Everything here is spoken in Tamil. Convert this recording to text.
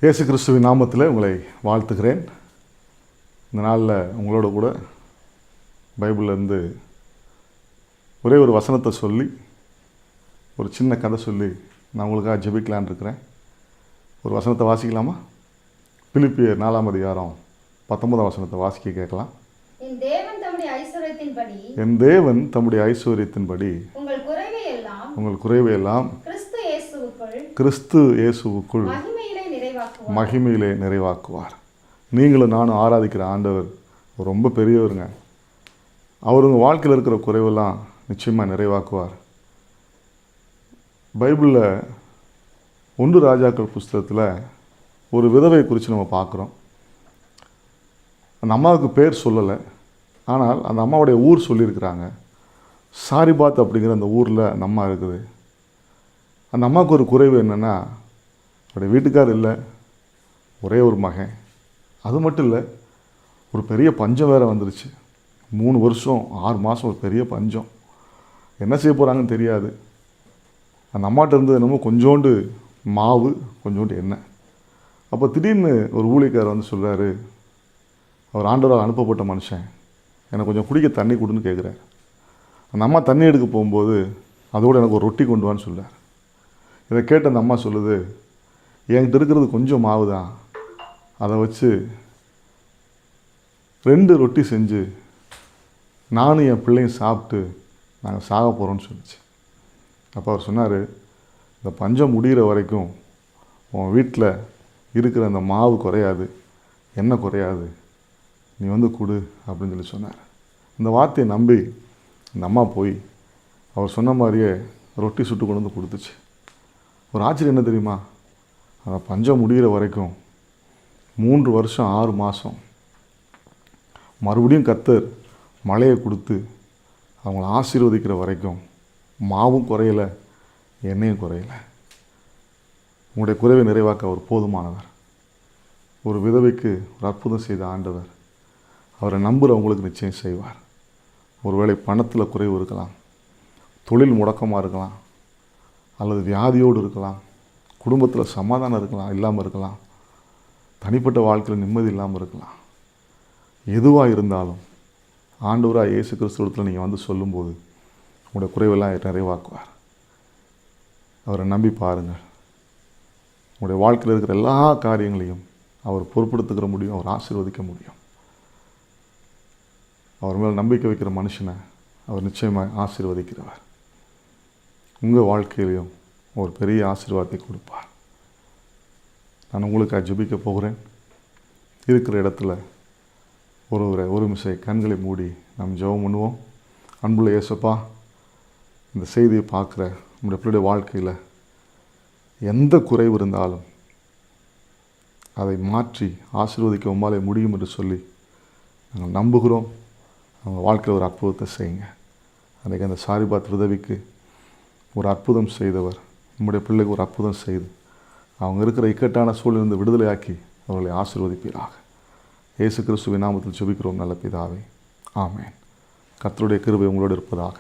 இயேசு கிறிஸ்துவின் நாமத்தில் உங்களை வாழ்த்துகிறேன். இந்த நாளில் உங்களோட கூட பைபிள்லேருந்து ஒரே ஒரு வசனத்தை சொல்லி ஒரு சின்ன கதை சொல்லி நான் உங்களுக்காக ஜெபிக்கலான்னு இருக்கிறேன். ஒரு வசனத்தை வாசிக்கலாமா? பிலிப்பியர் 4ஆம் அதிகாரம் 19ஆம் வசனத்தை வாசிக்க கேட்கலாம். என் தேவன் தம்முடைய ஐஸ்வர்யத்தின்படி உங்கள் குறைவையெல்லாம் கிறிஸ்து இயேசுவுக்குள் மகிமையிலே நிறைவாக்குவார். நீங்களும் நானும் ஆராதிக்கிற ஆண்டவர் ரொம்ப பெரியவருங்க. அவர் உங்கள் வாழ்க்கையில் இருக்கிற குறைவெல்லாம் நிச்சயமாக நிறைவாக்குவார். பைபிளில் 1 ராஜாக்கள் புஸ்தகத்தில் ஒரு விதவை குறித்து நம்ம பார்க்குறோம். அந்த அம்மாவுக்கு பேர் சொல்லலை, ஆனால் அந்த அம்மாவுடைய ஊர் சொல்லியிருக்கிறாங்க. சாரிபாத் அப்படிங்கிற அந்த ஊரில் அந்த அம்மா இருக்குது. அந்த அம்மாவுக்கு ஒரு குறைவு என்னென்னா, அவருடைய வீட்டுக்கார் இல்லை, ஒரே ஒரு மகன். அது மட்டும் இல்லை, ஒரு பெரிய பஞ்சம் வேறு வந்துருச்சு. 3 வருஷம் 6 மாதம் ஒரு பெரிய பஞ்சம். என்ன செய்ய போகிறாங்கன்னு தெரியாது. அந்த அம்மாட்ட இருந்தது என்னமோ கொஞ்சோண்டு மாவு, கொஞ்சோண்டு எண்ணெய். அப்போ திடீர்னு ஒரு ஊழியக்காரர் வந்து சொல்கிறாரு, அவர் ஆண்டவரால் அனுப்பப்பட்ட மனுஷன், எனக்கு கொஞ்சம் குடிக்க தண்ணி கொடுன்னு கேட்குறாரு. அந்த அம்மா தண்ணி எடுக்க போகும்போது அதோடு எனக்கு ஒரு ரொட்டி கொண்டு வான்னு சொல்கிறார். இதை கேட்டு அந்த அம்மா சொல்லுது, என்கிட்ட இருக்கிறது கொஞ்சம் மாவு தான், அதை வச்சு 2 ரொட்டி செஞ்சு நானும் என் பிள்ளையும் சாப்பிட்டு நாங்கள் சாக போகிறோன்னு சொல்லிச்சு. அப்போ அவர் சொன்னார், இந்த பஞ்சம் முடிகிற வரைக்கும் உன் வீட்டில் இருக்கிற அந்த மாவு குறையாது, எண்ணெய் குறையாது, நீ வந்து கொடு அப்படின்னு சொல்லி சொன்னார். இந்த வார்த்தையை நம்பி இந்த அம்மா போய் அவர் சொன்ன மாதிரியே ரொட்டி சுட்டு கொண்டு வந்து கொடுத்துச்சு. ஒரு ஆச்சரியம் என்ன தெரியுமா? அந்த பஞ்சம் முடிகிற வரைக்கும் 3 வருஷம் 6 மாதம் மறுபடியும் கர்த்தர் மழையை கொடுத்து அவங்கள ஆசீர்வதிக்கிற வரைக்கும் மாவும் குறையலை, எண்ணெயும் குறையலை. உங்களுடைய குறைவை நிறைவாக்க அவர் போதுமானவர். ஒரு விதவைக்கு ஒரு அற்புதம் செய்த ஆண்டவர், அவரை நம்புகிறவங்களுக்கு நிச்சயம் செய்வார். ஒருவேளை பணத்தில் குறைவு இருக்கலாம், தொழில் முடக்கமாக இருக்கலாம், அல்லது வியாதியோடு இருக்கலாம், குடும்பத்தில் சமாதானம் இருக்கலாம், இல்லாமல் இருக்கலாம், தனிப்பட்ட வாழ்க்கையில் நிம்மதி இல்லாமல் இருக்கலாம். எதுவாக இருந்தாலும் ஆண்டவராக இயேசு கிறிஸ்துவத்தில் நீங்கள் வந்து சொல்லும்போது உங்களுடைய குறைவெல்லாம் நிறைவாக்குவார். அவரை நம்பி பாருங்கள். உங்களுடைய வாழ்க்கையில் இருக்கிற எல்லா காரியங்களையும் அவர் பொறுப்படுத்துக்கிற முடியும், அவர் ஆசீர்வதிக்க முடியும். அவர் மேல் நம்பிக்கை வைக்கிற மனுஷனை அவர் நிச்சயமாக ஆசீர்வதிக்கிறவர். உங்கள் வாழ்க்கையிலையும் ஒரு பெரிய ஆசீர்வாதத்தை கொடுப்பார். நான் உங்களுக்காக ஜெபிக்க போகிறேன். இருக்கிற இடத்துல ஒரு நிமிஷம் கண்களை மூடி நாம் ஜெபம் பண்ணுவோம். அன்புள்ள இயேசுப்பா, இந்த செய்தியை பார்க்குற நம்முடைய பிள்ளைடைய வாழ்க்கையில் எந்த குறைவு இருந்தாலும் அதை மாற்றி ஆசீர்வதிக்க உம்மாலே முடியும் என்று சொல்லி நாங்கள் நம்புகிறோம். அவங்க வாழ்க்கையில் ஒரு அற்புதத்தை செய்யுங்க. அன்றைக்கி அந்த சாரிபாத் விதவிக்கு ஒரு அற்புதம் செய்தவர் நம்முடைய பிள்ளைக்கு ஒரு அற்புதம் செய்து அவங்க இருக்கிற இக்கட்டான சூழலிலிருந்து விடுதலையாக்கி அவர்களை ஆசீர்வதிப்பீராக. இயேசு கிறிஸ்துவின் நாமத்தில் ஜெபிக்கிறோம் நல்ல பிதாவே, ஆமென். கர்த்தருடைய கிருபை உங்களோடு இருப்பதாக.